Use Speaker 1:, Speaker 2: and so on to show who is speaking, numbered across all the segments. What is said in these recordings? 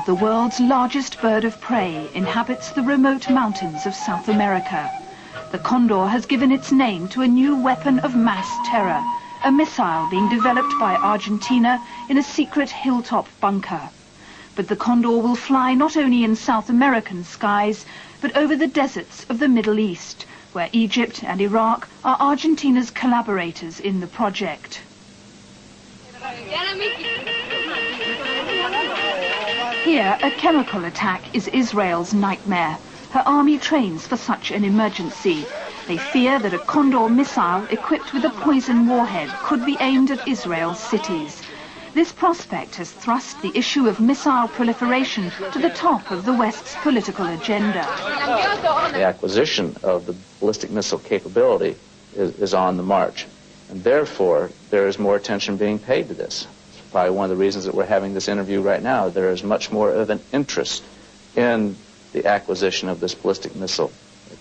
Speaker 1: Now, the world's largest bird of prey inhabits the remote mountains of South America. The condor has given its name to a new weapon of mass terror, a missile being developed by Argentina in a secret hilltop bunker. But the condor will fly not only in South American skies, but over the deserts of the Middle East, where Egypt and Iraq are Argentina's collaborators in the project. Here, a chemical attack is Israel's nightmare. Her army trains for such an emergency. They fear that a Condor missile equipped with a poison warhead could be aimed at Israel's cities. This prospect has thrust the issue of missile proliferation to the top of the West's political agenda.
Speaker 2: The acquisition of the ballistic missile capability is on the march, and therefore there is more attention being paid to this. It's probably one of the reasons that we're having this interview right now. There is much more of an interest in the acquisition of this ballistic missile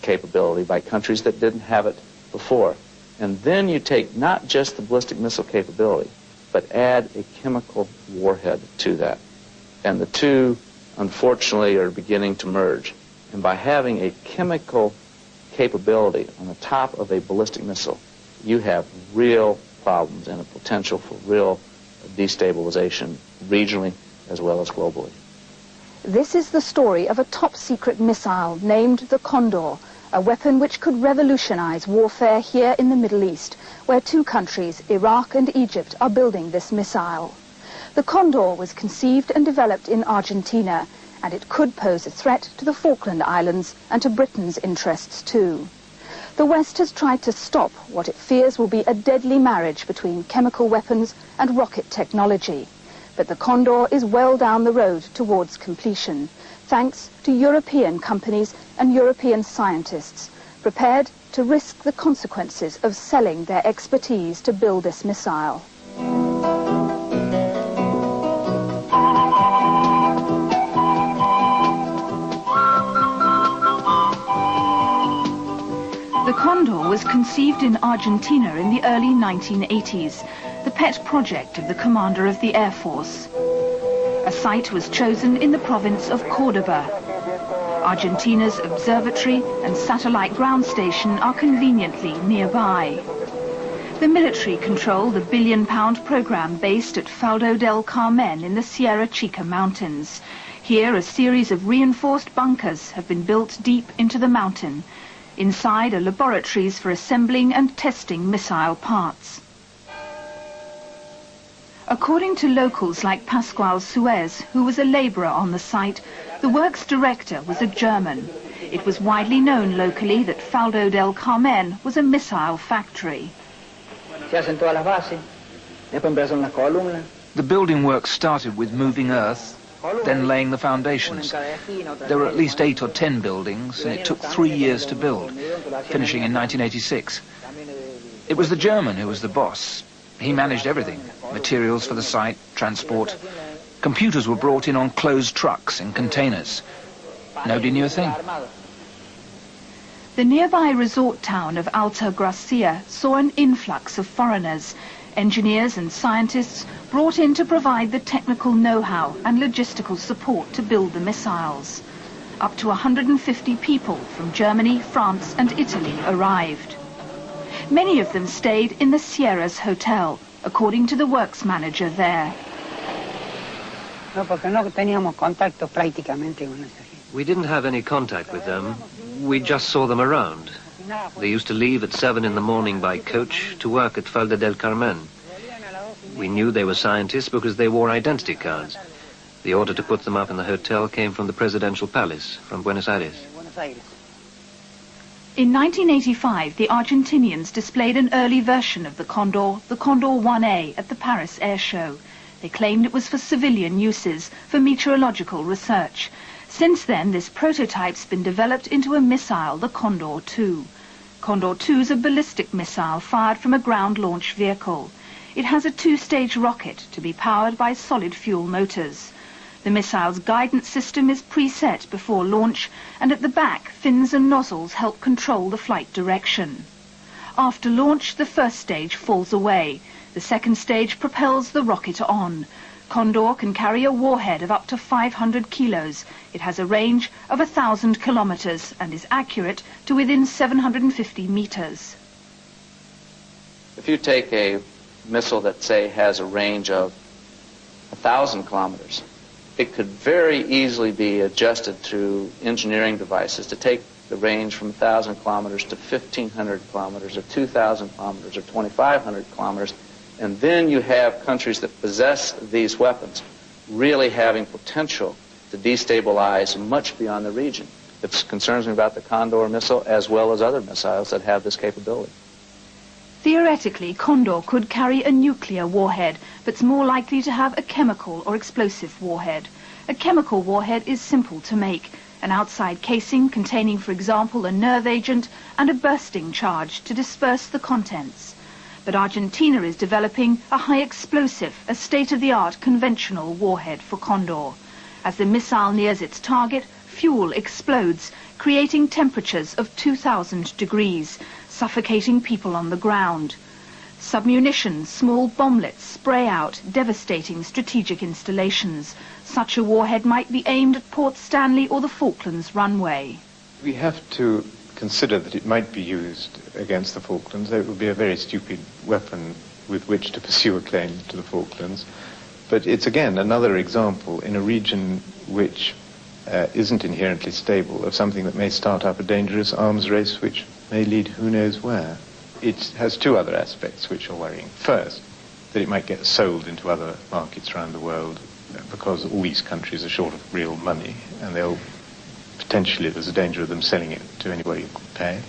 Speaker 2: capability by countries that didn't have it before. And then you take not just the ballistic missile capability, but add a chemical warhead to that. And the two, unfortunately, are beginning to merge. And by having a chemical capability on the top of a ballistic missile, you have real problems and a potential for real destabilization regionally as well as globally.
Speaker 1: This is the story of a top-secret missile named the Condor, a weapon which could revolutionize warfare here in the Middle East, where two countries, Iraq and Egypt, are building this missile. The Condor was conceived and developed in Argentina, and it could pose a threat to the Falkland Islands and to Britain's interests too. The West has tried to stop what it fears will be a deadly marriage between chemical weapons and rocket technology. But the Condor is well down the road towards completion, thanks to European companies and European scientists prepared to risk the consequences of selling their expertise to build this missile. The Condor was conceived in Argentina in the early 1980s, the pet project of the commander of the Air Force. A site was chosen in the province of Cordoba. Argentina's observatory and satellite ground station are conveniently nearby. The military control the billion-pound program based at Faldo del Carmen in the Sierra Chica Mountains. Here, a series of reinforced bunkers have been built deep into the mountain. Inside are laboratories for assembling and testing missile parts. According to locals like Pascual Suez, who was a labourer on the site, the works director was a German. It was widely known locally that Faldo del Carmen was a missile factory.
Speaker 3: The
Speaker 4: building work started with moving earth, then laying the foundations. There were at least 8 or 10 buildings, and it took 3 years to build, finishing in 1986. It was the German who was the boss. He managed everything: materials for the site, transport. Computers were brought in on closed trucks and containers. Nobody knew a thing.
Speaker 1: The nearby resort town of Alta Gracia saw an influx of foreigners, engineers and scientists brought in to provide the technical know-how and logistical support to build the missiles. Up to 150 people from Germany, France and Italy arrived. Many of them stayed in the Sierras Hotel, according to the works manager there.
Speaker 5: We didn't have any contact with them. We just saw them around. They used to leave at 7 in the morning by coach to work at Falda del Carmen. We knew they were scientists because they wore identity cards. The order to put them up in the hotel came from the presidential palace, from Buenos Aires.
Speaker 1: In 1985, the Argentinians displayed an early version of the Condor 1A, at the Paris Air Show. They claimed it was for civilian uses, for meteorological research. Since then, this prototype's been developed into a missile, the Condor 2. Condor 2 is a ballistic missile fired from a ground launch vehicle. It has a 2-stage rocket to be powered by solid fuel motors. The missile's guidance system is preset before launch, and at the back, fins and nozzles help control the flight direction. After launch, the first stage falls away. The second stage propels the rocket on. Kondor can carry a warhead of up to 500 kilos. It has a range of 1,000 kilometers and is accurate to within 750 meters.
Speaker 2: If you take a missile that, say, has a range of 1,000 kilometers, it could very easily be adjusted through engineering devices to take the range from 1,000 kilometers to 1,500 kilometers or 2,000 kilometers or 2,500 kilometers. And then you have countries that possess these weapons really having potential to destabilize much beyond the region. It concerns me about the Kondor missile as well as other missiles that have this capability.
Speaker 1: Theoretically, Kondor could carry a nuclear warhead, but it's more likely to have a chemical or explosive warhead. A chemical warhead is simple to make. An outside casing containing, for example, a nerve agent and a bursting charge to disperse the contents. But Argentina is developing a high explosive, a state-of-the-art conventional warhead for Kondor. As the missile nears its target, fuel explodes, creating temperatures of 2,000 degrees, suffocating people on the ground. Submunitions, small bomblets spray out, devastating strategic installations. Such a warhead might be aimed at Port Stanley or the Falklands runway.
Speaker 6: We have to consider that it might be used against the Falklands. It would be a very stupid weapon with which to pursue a claim to the Falklands. But it's, again, another example in a region which isn't inherently stable of something that may start up a dangerous arms race which may lead who knows where. It has two other aspects which are worrying. First, that it might get sold into other markets around the world because all these countries are short of real money and they'll potentially, there's a danger of them selling it to anybody who can pay.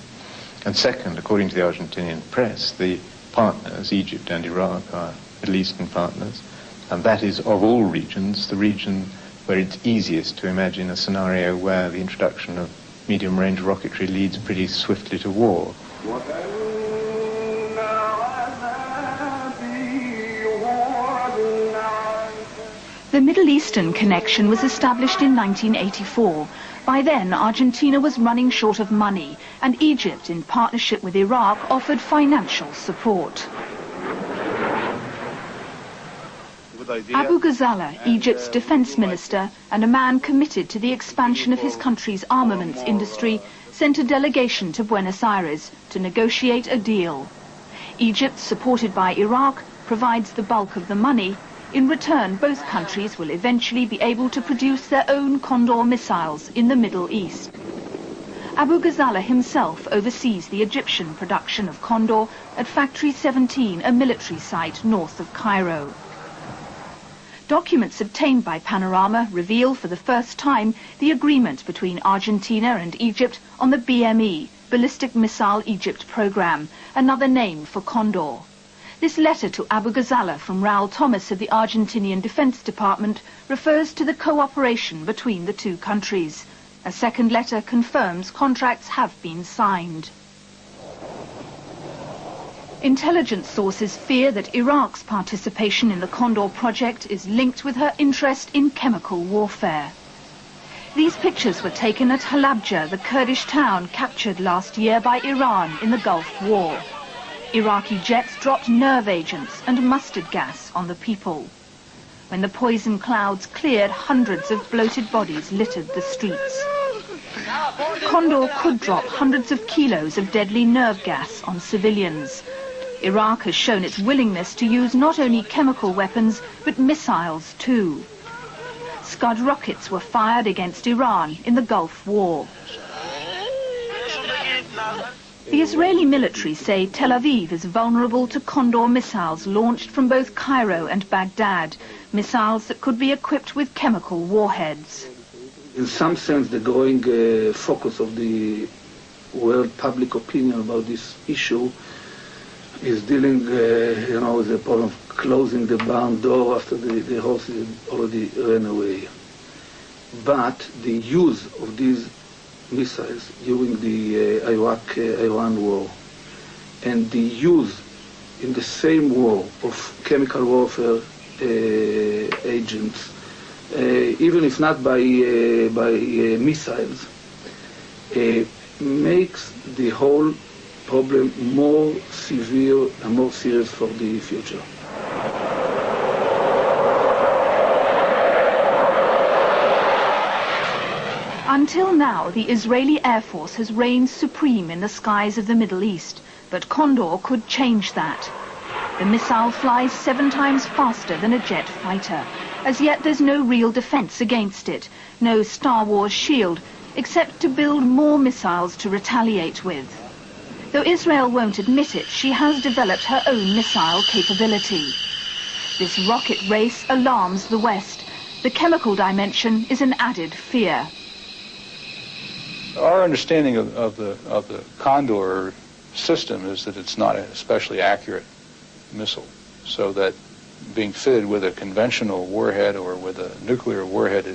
Speaker 6: And second, according to the Argentinian press, the partners, Egypt and Iraq, are Middle Eastern partners, and that is, of all regions, the region where it's easiest to imagine a scenario where the introduction of medium-range rocketry leads pretty swiftly to war.
Speaker 1: The Middle Eastern connection was established in 1984. By then, Argentina was running short of money, and Egypt, in partnership with Iraq, offered financial support. Abughazaleh, Egypt's defense minister, and a man committed to the expansion of his country's armaments industry, sent a delegation to Buenos Aires to negotiate a deal. Egypt, supported by Iraq, provides the bulk of the money. In return, both countries will eventually be able to produce their own Kondor missiles in the Middle East. Abughazaleh himself oversees the Egyptian production of Kondor at Factory 17, a military site north of Cairo. Documents obtained by Panorama reveal for the first time the agreement between Argentina and Egypt on the BME, Ballistic Missile Egypt Program, another name for Kondor. This letter to Abughazaleh from Raoul Thomas of the Argentinian Defense Department refers to the cooperation between the two countries. A second letter confirms contracts have been signed. Intelligence sources fear that Iraq's participation in the Kondor project is linked with her interest in chemical warfare. These pictures were taken at Halabja, the Kurdish town captured last year by Iran in the Gulf War. Iraqi jets dropped nerve agents and mustard gas on the people. When the poison clouds cleared, hundreds of bloated bodies littered the streets. Kondor could drop hundreds of kilos of deadly nerve gas on civilians. Iraq has shown its willingness to use not only chemical weapons, but missiles too. Scud rockets were fired against Iran in the Gulf War. The Israeli military say Tel Aviv is vulnerable to Kondor missiles launched from both Cairo and Baghdad, missiles that could be equipped with chemical warheads.
Speaker 7: In some sense, the growing focus of the world public opinion about this issue is dealing, with the problem of closing the barn door after the horses already ran away. But the use of these missiles during the Iraq-Iran war and the use in the same war of chemical warfare agents, even if not by missiles, makes the whole problem more severe and more serious for the future.
Speaker 1: Until now, the Israeli Air Force has reigned supreme in the skies of the Middle East, but Kondor could change that. The missile flies 7 times faster than a jet fighter. As yet, there's no real defense against it, no Star Wars shield, except to build more missiles to retaliate with. Though Israel won't admit it, she has developed her own missile capability. This rocket race alarms the West. The chemical dimension is an added fear.
Speaker 8: Our understanding of the Kondor system is that it's not an especially accurate missile, so that being fitted with a conventional warhead or with a nuclear warhead,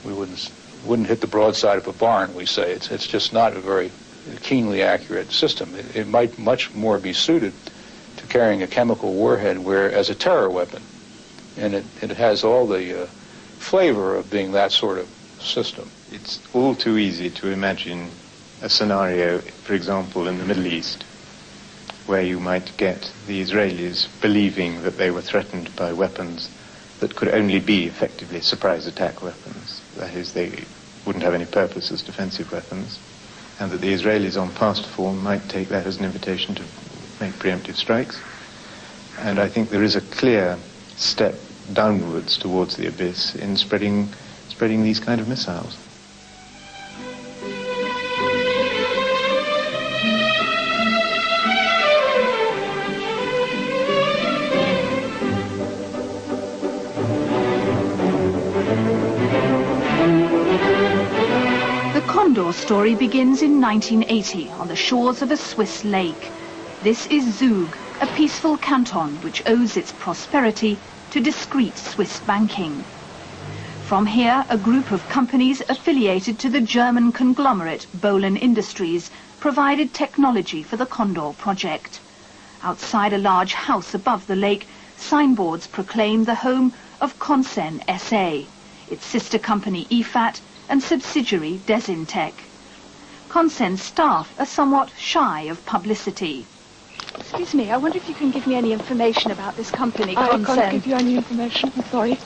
Speaker 8: we wouldn't hit the broadside of a barn, we say. It's just not a very keenly accurate system. It might much more be suited to carrying a chemical warhead as a terror weapon, and it has all the flavor of being that sort of system.
Speaker 6: It's all too easy to imagine a scenario, for example, in the Middle East, where you might get the Israelis believing that they were threatened by weapons that could only be effectively surprise attack weapons. That is, they wouldn't have any purpose as defensive weapons, and that the Israelis on past form might take that as an invitation to make preemptive strikes. And I think there is a clear step downwards towards the abyss in spreading these kind of missiles.
Speaker 1: The Kondor story begins in 1980 on the shores of a Swiss lake. This is Zug, a peaceful canton which owes its prosperity to discreet Swiss banking. From here, a group of companies affiliated to the German conglomerate Bohlen Industries provided technology for the Kondor project. Outside a large house above the lake, signboards proclaim the home of Consen SA, its sister company EFAT and subsidiary Desintec. Consen's staff are somewhat shy of publicity.
Speaker 9: Excuse me, I wonder if you can give me any information about this company, Consen.
Speaker 1: I
Speaker 9: can't give you any information, I'm sorry.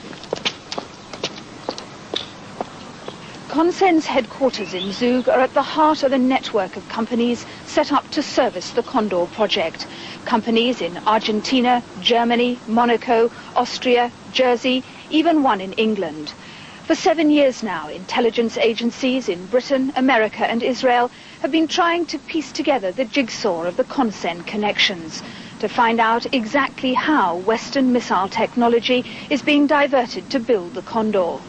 Speaker 1: Consen's headquarters in Zug are at the heart of a network of companies set up to service the Kondor project. Companies in Argentina, Germany, Monaco, Austria, Jersey, even one in England. For 7 years now, intelligence agencies in Britain, America and Israel have been trying to piece together the jigsaw of the Consen connections, to find out exactly how Western missile technology is being diverted to build the Kondor.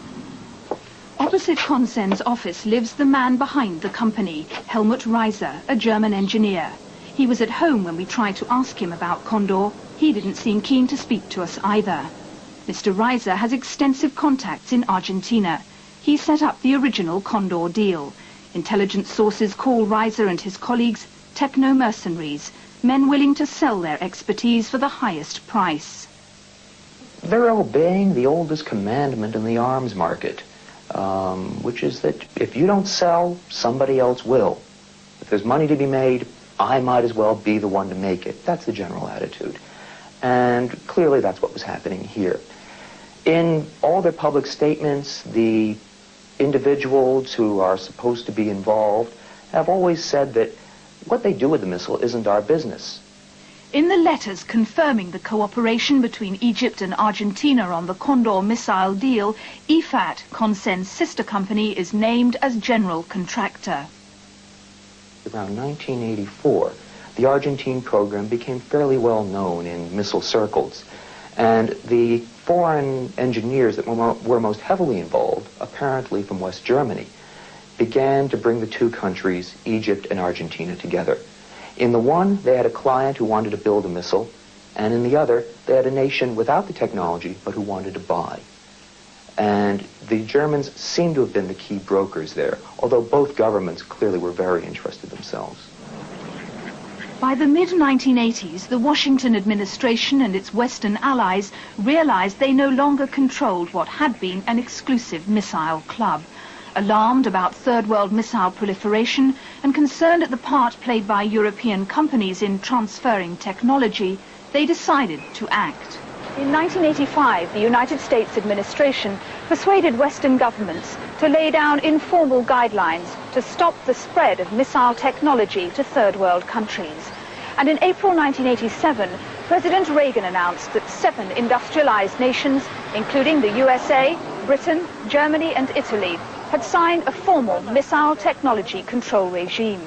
Speaker 1: Opposite Consen's office lives the man behind the company, Helmut Reiser, a German engineer. He was at home when we tried to ask him about Kondor. He didn't seem keen to speak to us either. Mr. Reiser has extensive contacts in Argentina. He set up the original Kondor deal. Intelligence sources call Reiser and his colleagues techno-mercenaries, men willing to sell their expertise for the highest price.
Speaker 10: They're obeying the oldest commandment in the arms market, which is that if you don't sell, somebody else will. If there's money to be made, I might as well be the one to make it. That's the general attitude. And clearly that's what was happening here. In all their public statements, the individuals who are supposed to be involved have always said that what they do with the missile isn't our business.
Speaker 1: In the letters confirming the cooperation between Egypt and Argentina on the Kondor missile deal, EFAT, Consen's sister company, is named as general contractor.
Speaker 10: Around 1984, the Argentine program became fairly well known in missile circles, and the foreign engineers that were most heavily involved, apparently from West Germany, began to bring the two countries, Egypt and Argentina, together. In the one, they had a client who wanted to build a missile, and in the other, they had a nation without the technology, but who wanted to buy. And the Germans seem to have been the key brokers there, although both governments clearly were very interested themselves.
Speaker 1: By the mid-1980s, the Washington administration and its Western allies realized they no longer controlled what had been an exclusive missile club. Alarmed about Third World missile proliferation and concerned at the part played by European companies in transferring technology, they decided to act. In 1985, the United States administration persuaded Western governments to lay down informal guidelines to stop the spread of missile technology to third world countries. And in April 1987, President Reagan announced that 7 industrialized nations, including the USA, Britain, Germany and Italy, had signed a formal missile technology control regime.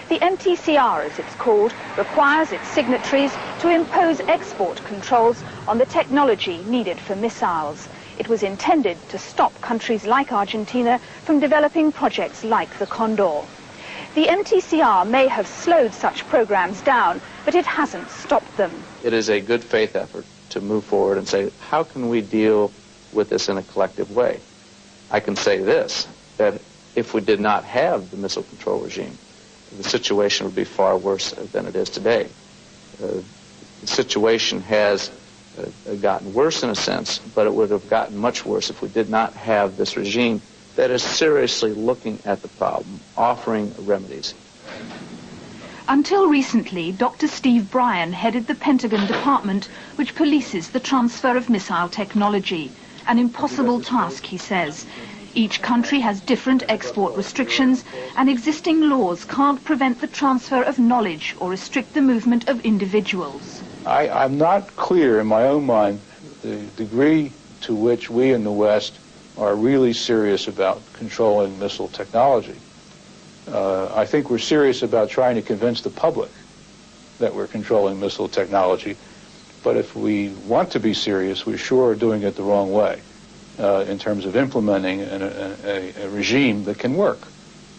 Speaker 1: The MTCR, as it's called, requires its signatories to impose export controls on the technology needed for missiles. It was intended to stop countries like Argentina from developing projects like the Condor. The MTCR may have slowed such programs down, but it hasn't stopped them.
Speaker 2: It is a good faith effort to move forward and say, how can we deal with this in a collective way? I can say this, that if we did not have the missile control regime, the situation would be far worse than it is today. The situation has gotten worse in a sense, but it would have gotten much worse if we did not have this regime that is seriously looking at the problem, offering remedies.
Speaker 1: Until recently, Dr. Steve Bryan headed the Pentagon Department, which polices the transfer of missile technology. An impossible task, he says. Each country has different export restrictions, and existing laws can't prevent the transfer of knowledge or restrict the movement of individuals.
Speaker 8: I'm not clear in my own mind the degree to which we in the West are really serious about controlling missile technology. I think we're serious about trying to convince the public that we're controlling missile technology, but if we want to be serious, we sure are doing it the wrong way. In terms of implementing a regime that can work.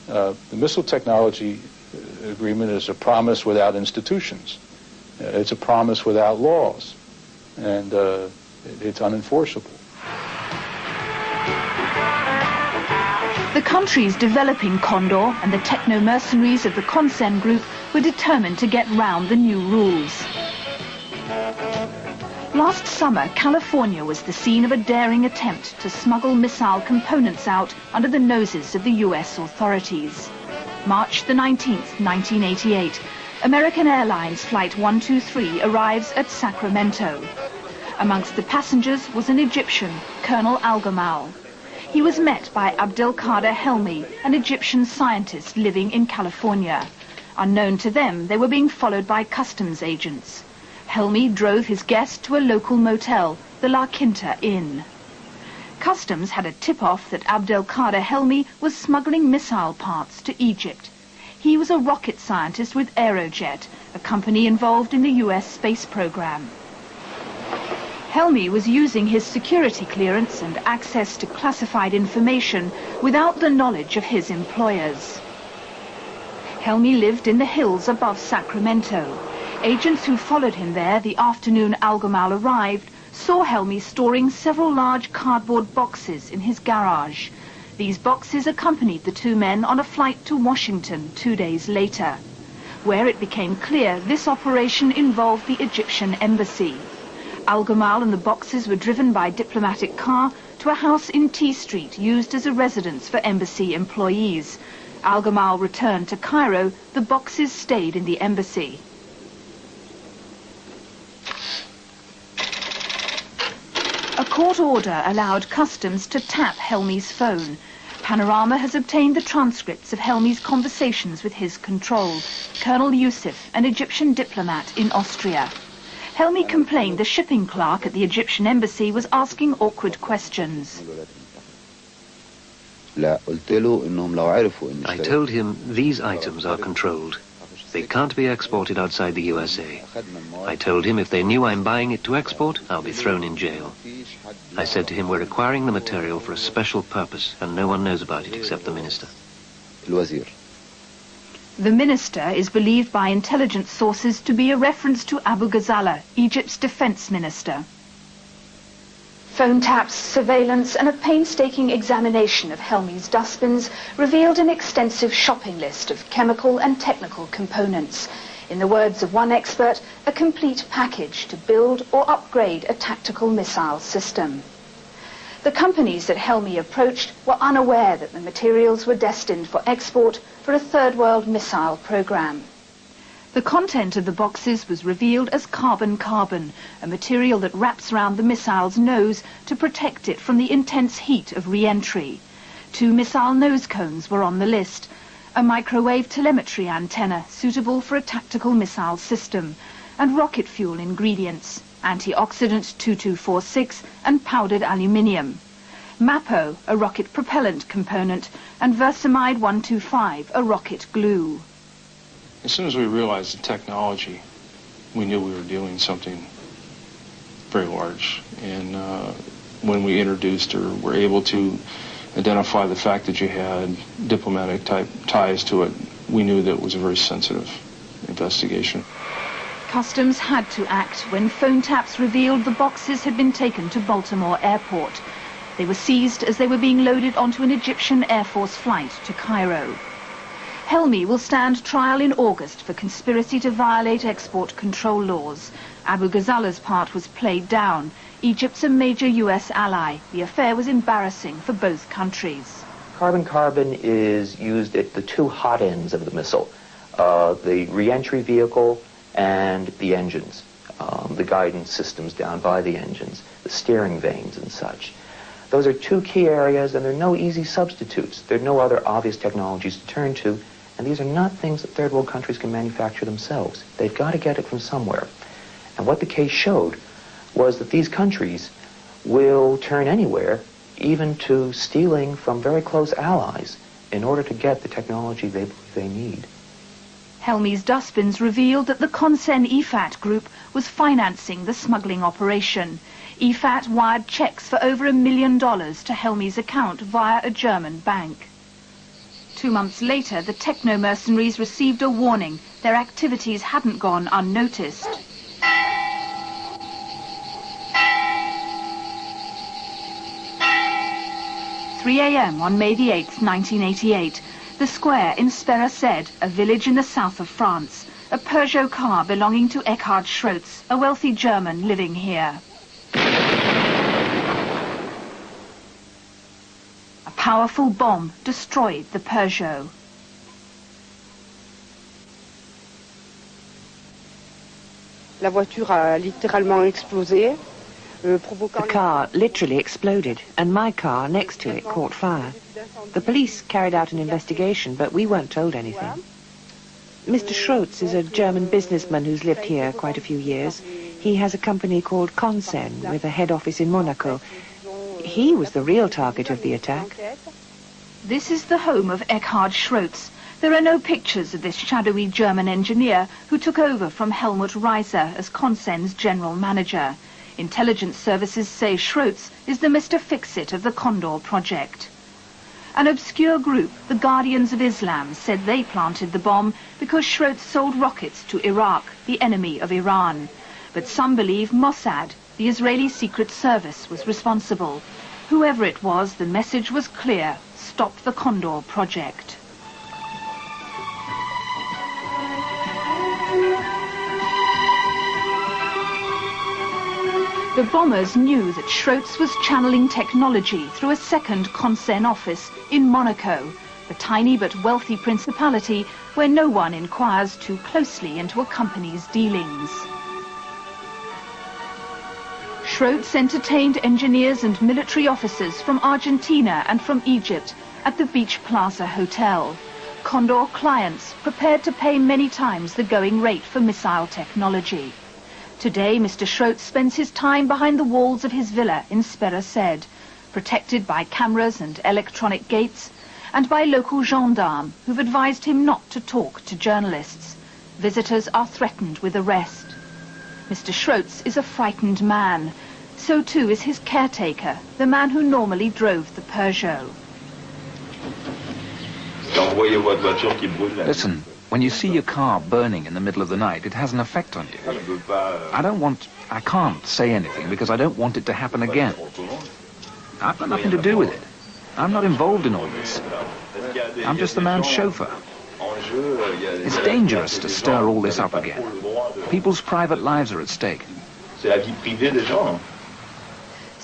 Speaker 8: The Missile Technology Agreement is a promise without institutions. It's a promise without laws, and it's unenforceable.
Speaker 1: The countries developing Condor and the techno-mercenaries of the Consen group were determined to get round the new rules. Last summer, California was the scene of a daring attempt to smuggle missile components out under the noses of the US authorities. March the 19th, 1988, American Airlines Flight 123 arrives at Sacramento. Amongst the passengers was an Egyptian, Colonel Al-Gamal. He was met by Abdelkader Helmi, an Egyptian scientist living in California. Unknown to them, they were being followed by customs agents. Helmi drove his guest to a local motel, the La Quinta Inn. Customs had a tip-off that Abdelkader Helmi was smuggling missile parts to Egypt. He was a rocket scientist with Aerojet, a company involved in the US space program. Helmi was using his security clearance and access to classified information without the knowledge of his employers. Helmi lived in the hills above Sacramento. Agents who followed him there the afternoon Al-Gamal arrived saw Helmi storing several large cardboard boxes in his garage. These boxes accompanied the two men on a flight to Washington 2 days later, where it became clear this operation involved the Egyptian embassy. Al-Gamal and the boxes were driven by diplomatic car to a house in T Street used as a residence for embassy employees. Al-Gamal returned to Cairo. The boxes stayed in the embassy. A court order allowed customs to tap Helmi's phone. Panorama has obtained the transcripts of Helmi's conversations with his control, Colonel Yusuf, an Egyptian diplomat in Austria. Helmi complained the shipping clerk at the Egyptian embassy was asking awkward questions.
Speaker 5: I told him these items are controlled. They can't be exported outside the USA. I told him if they knew I'm buying it to export, I'll be thrown in jail. I said to him, we're acquiring the material for a special purpose, and no one knows about it except the minister.
Speaker 1: The minister is believed by intelligence sources to be a reference to Abughazala, Egypt's defense minister. Phone taps, surveillance and a painstaking examination of Helmi's dustbins revealed an extensive shopping list of chemical and technical components. In the words of one expert, a complete package to build or upgrade a tactical missile system. The companies that Helmi approached were unaware that the materials were destined for export for a third world missile program. The content of the boxes was revealed as carbon-carbon, a material that wraps around the missile's nose to protect it from the intense heat of re-entry. 2 missile nose cones were on the list, a microwave telemetry antenna suitable for a tactical missile system, and rocket fuel ingredients, antioxidant 2246 and powdered aluminium. MAPO, a rocket propellant component, and versamide 125, a rocket glue.
Speaker 11: As soon as we realized the technology, we knew we were doing something very large. And when we introduced or were able to identify the fact that you had diplomatic type ties to it, we knew that it was a very sensitive investigation.
Speaker 1: Customs had to act when phone taps revealed the boxes had been taken to Baltimore Airport. They were seized as they were being loaded onto an Egyptian Air Force flight to Cairo. Helmi will stand trial in August for conspiracy to violate export control laws. Abughazale's part was played down. Egypt's a major US ally. The affair was embarrassing for both countries.
Speaker 10: Carbon-carbon is used at the 2 hot ends of the missile, the re-entry vehicle and the engines, the guidance systems down by the engines, the steering vanes and such. Those are 2 key areas, and there are no easy substitutes. There are no other obvious technologies to turn to, and these are not things that third world countries can manufacture themselves. They've got to get it from somewhere. And what the case showed was that these countries will turn anywhere, even to stealing from very close allies, in order to get the technology they need.
Speaker 1: Helmi's dustbins revealed that the Consen EFAT group was financing the smuggling operation. EFAT wired checks for over $1 million to Helmi's account via a German bank. 2 months later, the techno-mercenaries received a warning. Their activities hadn't gone unnoticed. "3 a.m. on May the 8th, 1988. The square in Sperased, a village in the south of France. A Peugeot car belonging to Eckhard Schrotz, a wealthy German living here. A powerful bomb destroyed the Peugeot.
Speaker 12: La voiture a littéralement explosé.
Speaker 13: The car literally exploded, and my car next to it caught fire. The police carried out an investigation, but we weren't told anything. Mr. Schrotz is a German businessman who's lived here quite a few years. He has a company called Consen, with a head office in Monaco. He was the real target of the attack.
Speaker 1: This is the home of Eckhard Schrotz. There are no pictures of this shadowy German engineer who took over from Helmut Reiser as Consen's general manager. Intelligence services say Schrotz is the Mr. Fix-It of the Kondor project. An obscure group, the Guardians of Islam, said they planted the bomb because Schrotz sold rockets to Iraq, the enemy of Iran. But some believe Mossad, the Israeli Secret Service, was responsible. Whoever it was, the message was clear: stop the Kondor project. The bombers knew that Schrotz was channeling technology through a second Consen office in Monaco, the tiny but wealthy principality where no one inquires too closely into a company's dealings. Schrotz entertained engineers and military officers from Argentina and from Egypt at the Beach Plaza Hotel. Kondor clients prepared to pay many times the going rate for missile technology. Today, Mr. Schrotz spends his time behind the walls of his villa in Sperased, protected by cameras and electronic gates, and by local gendarmes who've advised him not to talk to journalists. Visitors are threatened with arrest. Mr. Schrotz is a frightened man. So too is his caretaker, the man who normally drove the Peugeot.
Speaker 4: Listen, when you see your car burning in the middle of the night, it has an effect on you. I can't say anything because I don't want it to happen again. I've got nothing to do with it. I'm not involved in all this. I'm just the man's chauffeur. It's dangerous to stir all this up again. People's private lives are at stake.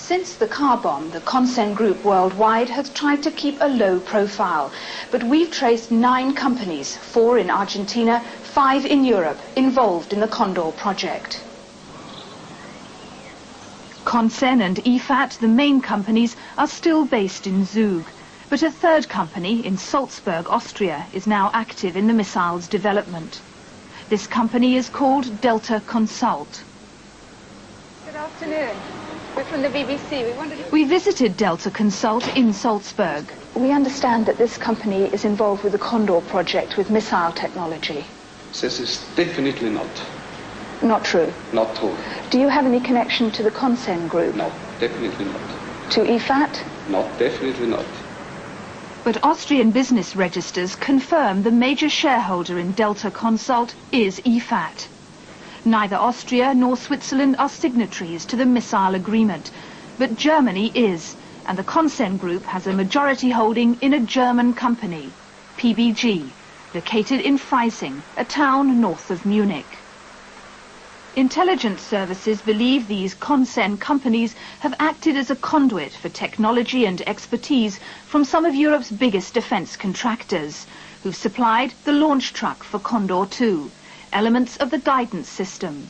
Speaker 1: Since the car bomb, the Consen Group worldwide has tried to keep a low profile. But we've traced 9 companies, 4 in Argentina, 5 in Europe, involved in the Kondor project. Consen and IFAT, the main companies, are still based in Zug. But a third company in Salzburg, Austria, is now active in the missile's development. This company is called Delta Consult.
Speaker 14: Good afternoon. We're from the BBC.
Speaker 1: We visited Delta Consult in Salzburg. We understand that this company is involved with the Kondor project with missile technology.
Speaker 15: This is definitely not.
Speaker 1: Not true?
Speaker 15: Not true.
Speaker 1: Do you have any connection to the Consen Group?
Speaker 15: No, definitely not.
Speaker 1: To IFAT?
Speaker 15: No, definitely not.
Speaker 1: But Austrian business registers confirm the major shareholder in Delta Consult is IFAT. Neither Austria nor Switzerland are signatories to the missile agreement, but Germany is, and the Consen Group has a majority holding in a German company, PBG, located in Freising, a town north of Munich. Intelligence services believe these Consen companies have acted as a conduit for technology and expertise from some of Europe's biggest defence contractors, who've supplied the launch truck for Kondor 2, elements of the guidance system,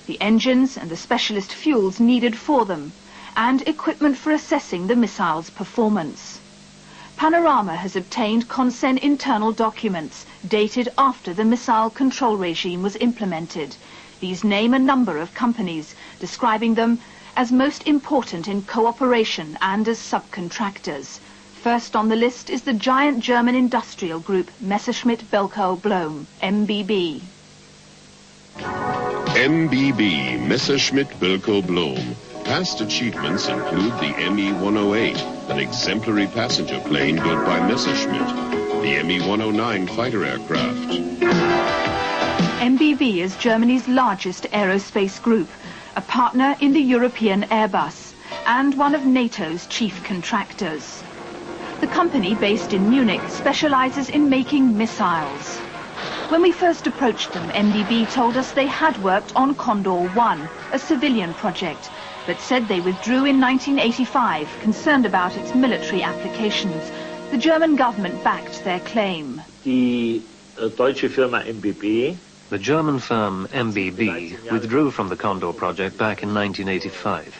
Speaker 1: the engines and the specialist fuels needed for them, and equipment for assessing the missile's performance. Panorama has obtained Consen internal documents dated after the missile control regime was implemented. These name a number of companies, describing them as most important in cooperation and as subcontractors. First on the list is the giant German industrial group Messerschmitt Bölkow Blohm, MBB.
Speaker 16: MBB, Messerschmitt Bölkow Blohm. Past achievements include the Me-108, an exemplary passenger plane built by Messerschmitt, the Me-109 fighter aircraft.
Speaker 1: MBB is Germany's largest aerospace group, a partner in the European Airbus, and one of NATO's chief contractors. The company, based in Munich, specializes in making missiles. When we first approached them, MBB told us they had worked on Kondor 1, a civilian project, but said they withdrew in 1985, concerned about its military applications. The German government backed their claim.
Speaker 5: The German firm MBB withdrew from the Kondor project back in 1985,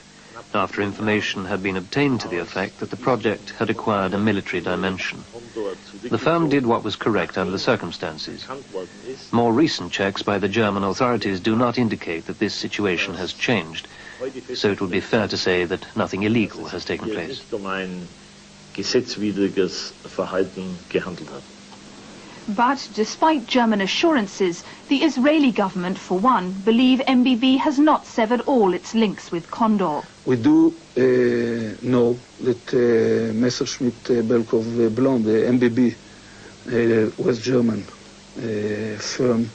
Speaker 5: after information had been obtained to the effect that the project had acquired a military dimension. The firm did what was correct under the circumstances. More recent checks by the German authorities do not indicate that this situation has changed, so it would be fair to say that nothing illegal has taken place.
Speaker 1: But despite German assurances, the Israeli government, for one, believe MBB has not severed all its links with Kondor.
Speaker 7: We do know that Messerschmitt Bölkow Blohm, the MBB West German firm,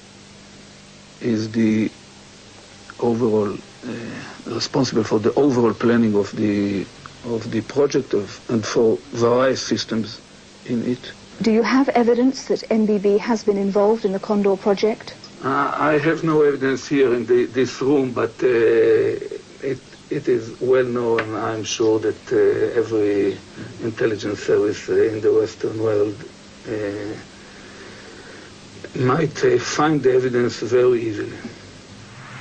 Speaker 7: is the overall responsible for the overall planning of the project and for various systems in it.
Speaker 1: Do you have evidence that MBB has been involved in the Kondor project?
Speaker 7: I have no evidence here in this room, but it is well known. I'm sure that every intelligence service in the Western world might find the evidence very easily.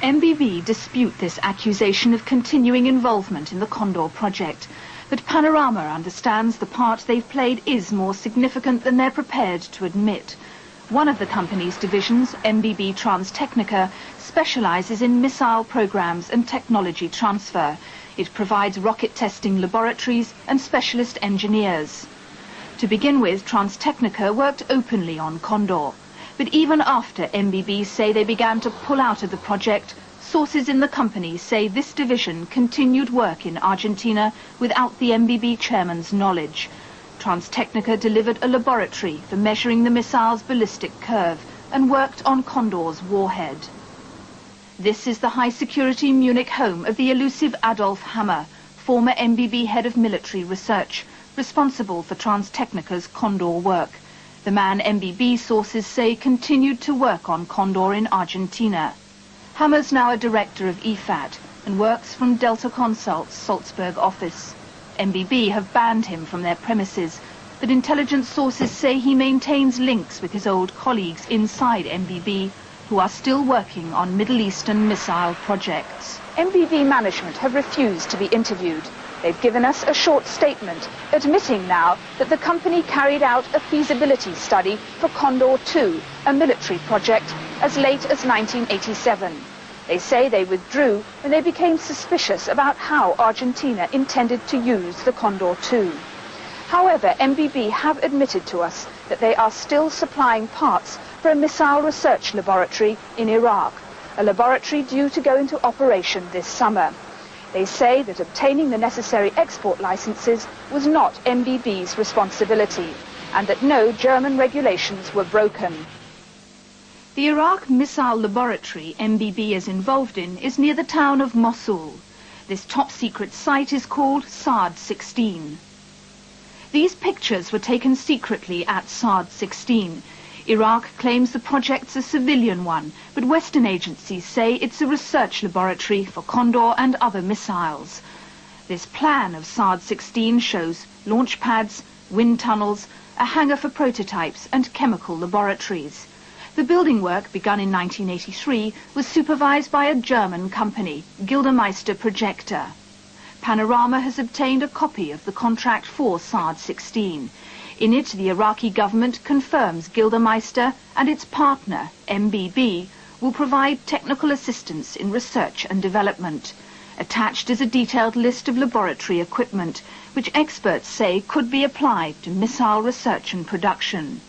Speaker 1: MBB dispute this accusation of continuing involvement in the Kondor project. But Panorama understands the part they've played is more significant than they're prepared to admit. One of the company's divisions, MBB Transtechnica, specializes in missile programs and technology transfer. It provides rocket testing laboratories and specialist engineers. To begin with, Transtechnica worked openly on Kondor. But even after MBB say they began to pull out of the project, sources in the company say this division continued work in Argentina without the MBB chairman's knowledge. Transtechnica delivered a laboratory for measuring the missile's ballistic curve and worked on Kondor's warhead. This is the high-security Munich home of the elusive Adolf Hammer, former MBB head of military research, responsible for Transtechnica's Kondor work. The man MBB sources say continued to work on Kondor in Argentina. Hammer's now a director of IFAT, and works from Delta Consult's Salzburg office. MBB have banned him from their premises, but intelligence sources say he maintains links with his old colleagues inside MBB, who are still working on Middle Eastern missile projects. MBB management have refused to be interviewed. They've given us a short statement, admitting now that the company carried out a feasibility study for Kondor 2, a military project, as late as 1987. They say they withdrew when they became suspicious about how Argentina intended to use the Kondor 2. However, MBB have admitted to us that they are still supplying parts for a missile research laboratory in Iraq, a laboratory due to go into operation this summer. They say that obtaining the necessary export licenses was not MBB's responsibility, and that no German regulations were broken. The Iraq Missile Laboratory MBB is involved in is near the town of Mosul. This top-secret site is called SAD-16. These pictures were taken secretly at SAD-16. Iraq claims the project's a civilian one, but Western agencies say it's a research laboratory for Kondor and other missiles. This plan of SAD-16 shows launch pads, wind tunnels, a hangar for prototypes and chemical laboratories. The building work, begun in 1983, was supervised by a German company, Gildemeister Projector. Panorama has obtained a copy of the contract for SAD-16. In it, the Iraqi government confirms Gildemeister and its partner, MBB, will provide technical assistance in research and development. Attached is a detailed list of laboratory equipment, which experts say could be applied to missile research and production.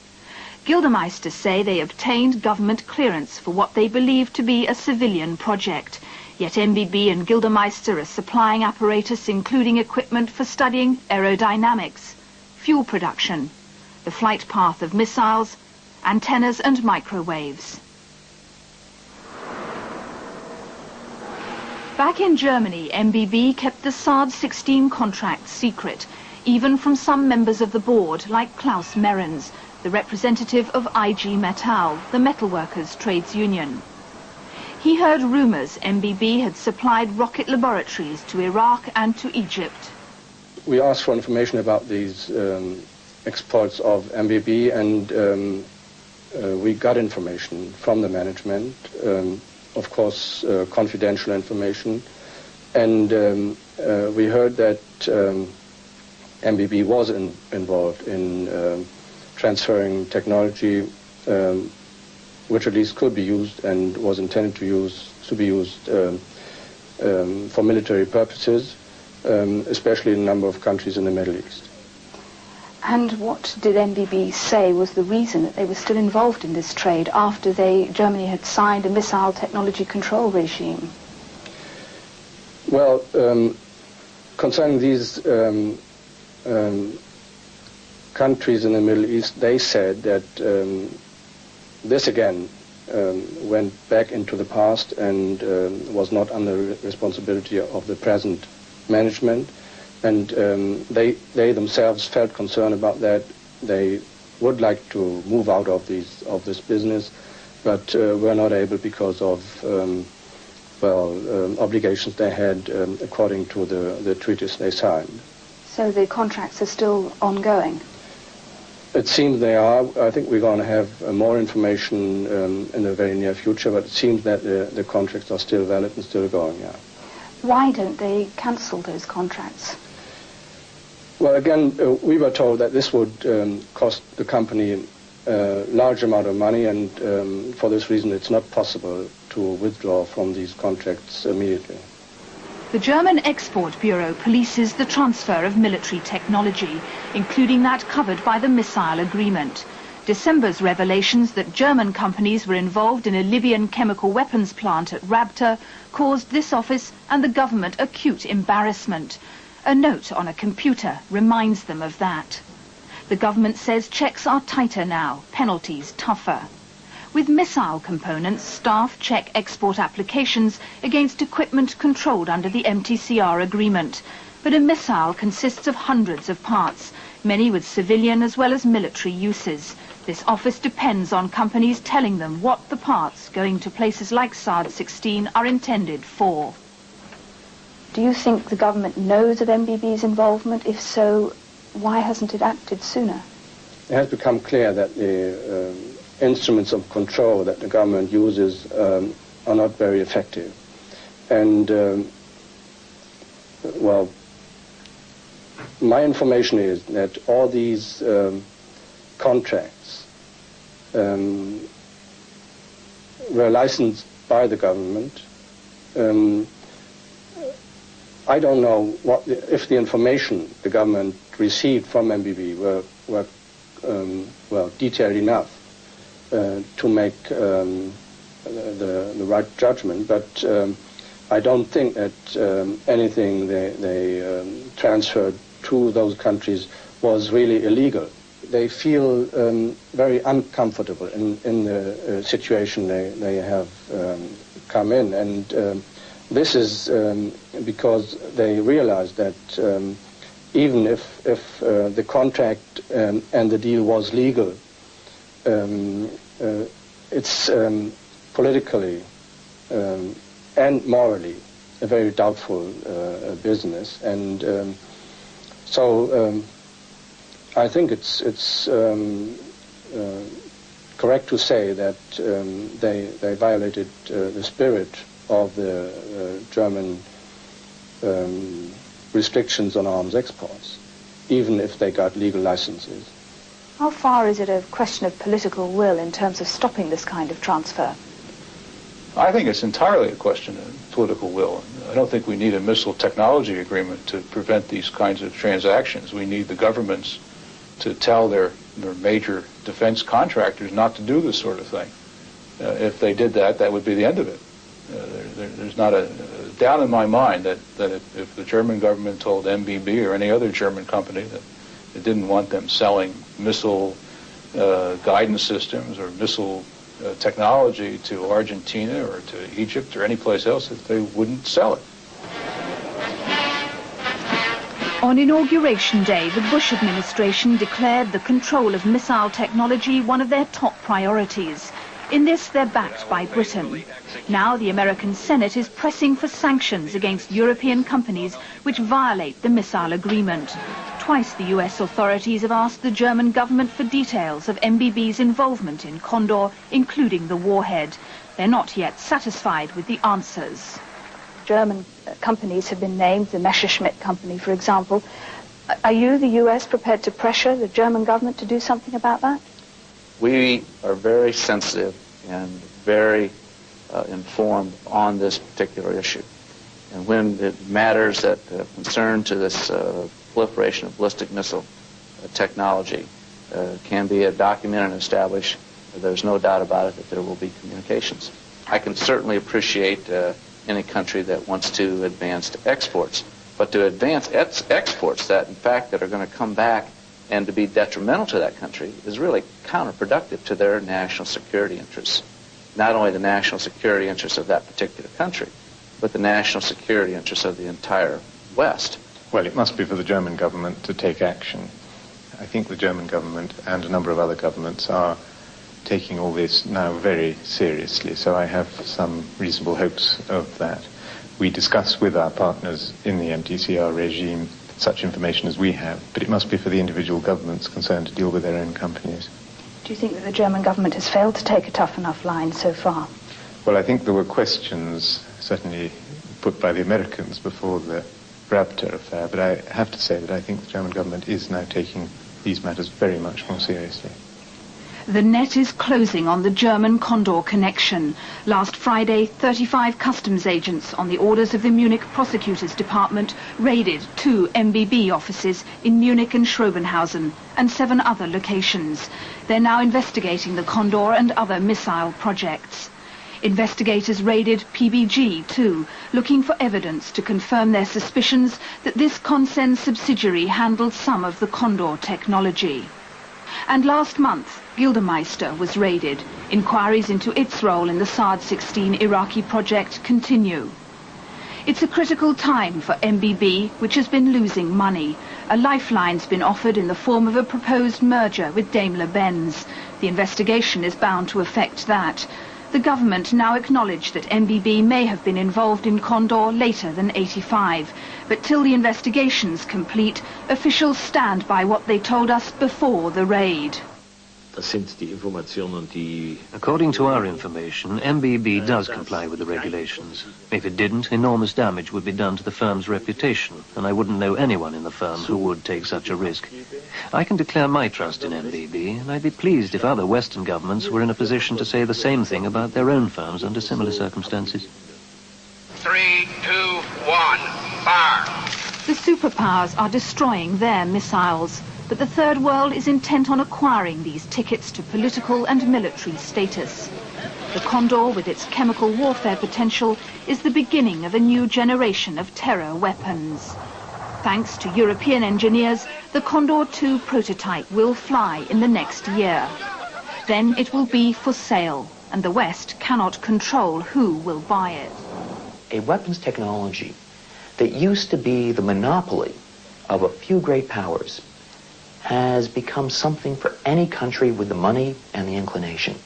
Speaker 1: Gildemeister say they obtained government clearance for what they believe to be a civilian project. Yet MBB and Gildemeister are supplying apparatus including equipment for studying aerodynamics, fuel production, the flight path of missiles, antennas and microwaves. Back in Germany, MBB kept the SAD-16 contract secret, even from some members of the board like Klaus Merens, the representative of IG Metall, the metalworkers' trades union. He heard rumours MBB had supplied rocket laboratories to Iraq and to Egypt.
Speaker 17: We asked for information about these exports of MBB, and we got information from the management, of course confidential information, and we heard that MBB was involved in transferring technology which at least could be used and was intended to be used for military purposes, especially in a number of countries in the Middle East.
Speaker 1: And what did MBB say was the reason that they were still involved in this trade after Germany had signed a missile technology control regime?
Speaker 17: Well, concerning these countries in the Middle East, they said that this again went back into the past and was not under responsibility of the present management, and they themselves felt concerned about that. They would like to move out of this business, but were not able because of obligations they had according to the treaties they signed.
Speaker 1: So the contracts are still ongoing?
Speaker 17: It seems they are. I think we're going to have more information in the very near future, but it seems that the contracts are still valid and still going, yeah.
Speaker 1: Why don't they cancel those contracts?
Speaker 17: Well, again, we were told that this would cost the company a large amount of money, and for this reason it's not possible to withdraw from these contracts immediately.
Speaker 1: The German Export Bureau polices the transfer of military technology, including that covered by the missile agreement. December's revelations that German companies were involved in a Libyan chemical weapons plant at Rabta caused this office and the government acute embarrassment. A note on a computer reminds them of that. The government says checks are tighter now, penalties tougher. With missile components, staff check export applications against equipment controlled under the MTCR agreement. But a missile consists of hundreds of parts, many with civilian as well as military uses. This office depends on companies telling them what the parts going to places like SAD-16 are intended for. Do you think the government knows of MBB's involvement? If so, why hasn't it acted sooner?
Speaker 17: It has become clear that the instruments of control that the government uses are not very effective. And, well, my information is that all these contracts were licensed by the government. I don't know if the information the government received from MBB were well, detailed enough to make the right judgment, but I don't think that anything they transferred to those countries was really illegal. They feel very uncomfortable in the situation they have come in, and this is because they realize that even if the contract and the deal was legal, it's politically and morally a very doubtful business, and so I think it's correct to say that they violated the spirit of the German restrictions on arms exports, even if they got legal licenses.
Speaker 1: How far is it a question of political will in terms of stopping this kind of transfer?
Speaker 8: I think it's entirely a question of political will. I don't think we need a missile technology agreement to prevent these kinds of transactions. We need the governments to tell their major defense contractors not to do this sort of thing. If they did that, that would be the end of it. There's not a doubt in my mind that if the German government told MBB or any other German company that it didn't want them selling missile guidance systems or missile technology to Argentina or to Egypt or any place else, that they wouldn't sell it.
Speaker 1: On Inauguration Day, the Bush administration declared the control of missile technology one of their top priorities. In this, they're backed by Britain. Now the American Senate is pressing for sanctions against European companies which violate the missile agreement. Twice the US authorities have asked the German government for details of MBB's involvement in Kondor, including the warhead. They're not yet satisfied with the answers. German companies have been named, the Messerschmitt company, for example. Are you, the US, prepared to pressure the German government to do something about that?
Speaker 2: We are very sensitive and very informed on this particular issue. And when it matters that concern to this proliferation of ballistic missile technology can be documented and established, there's no doubt about it that there will be communications. I can certainly appreciate any country that wants to advance exports, but to advance exports that, in fact, that are going to come back and to be detrimental to that country is really counterproductive to their national security interests. Not only the national security interests of that particular country, but the national security interests of the entire West.
Speaker 6: Well, it must be for the German government to take action. I think the German government and a number of other governments are taking all this now very seriously, so I have some reasonable hopes of that. We discuss with our partners in the MTCR regime such information as we have, but it must be for the individual governments concerned to deal with their own companies.
Speaker 1: Do you think that the German government has failed to take a tough enough line so far?
Speaker 6: Well, I think there were questions certainly put by the Americans before the Brabter affair, but I have to say that I think the German government is now taking these matters very much more seriously.
Speaker 1: The net is closing on the German Kondor connection. Last Friday, 35 customs agents on the orders of the Munich Prosecutor's Department raided 2 MBB offices in Munich and Schrobenhausen and 7 other locations. They're now investigating the Kondor and other missile projects. Investigators raided PBG too, looking for evidence to confirm their suspicions that this Consen subsidiary handled some of the Kondor technology. And last month, Gildemeister was raided. Inquiries into its role in the Saad-16 Iraqi project continue. It's a critical time for MBB, which has been losing money. A lifeline's been offered in the form of a proposed merger with Daimler-Benz. The investigation is bound to affect that. The government now acknowledge that MBB may have been involved in Kondor later than '85, but till the investigation's complete, officials stand by what they told us before the raid.
Speaker 5: According to our information, MBB does comply with the regulations. If it didn't, enormous damage would be done to the firm's reputation, and I wouldn't know anyone in the firm who would take such a risk. I can declare my trust in MBB, and I'd be pleased if other Western governments were in a position to say the same thing about their own firms under similar circumstances.
Speaker 18: 3, 2, 1, fire!
Speaker 1: The superpowers are destroying their missiles, but the Third World is intent on acquiring these tickets to political and military status. The Kondor, with its chemical warfare potential, is the beginning of a new generation of terror weapons. Thanks to European engineers, the Kondor 2 prototype will fly in the next year. Then it will be for sale, and the West cannot control who will buy it.
Speaker 10: A weapons technology that used to be the monopoly of a few great powers has become something for any country with the money and the inclination.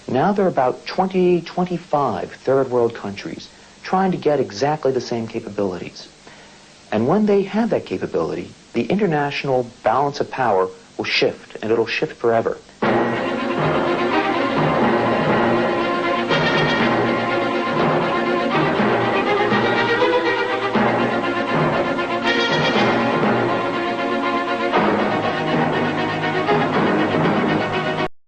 Speaker 10: Now there are about 20, 25 third world countries trying to get exactly the same capabilities. And when they have that capability, the international balance of power will shift, and it'll shift forever.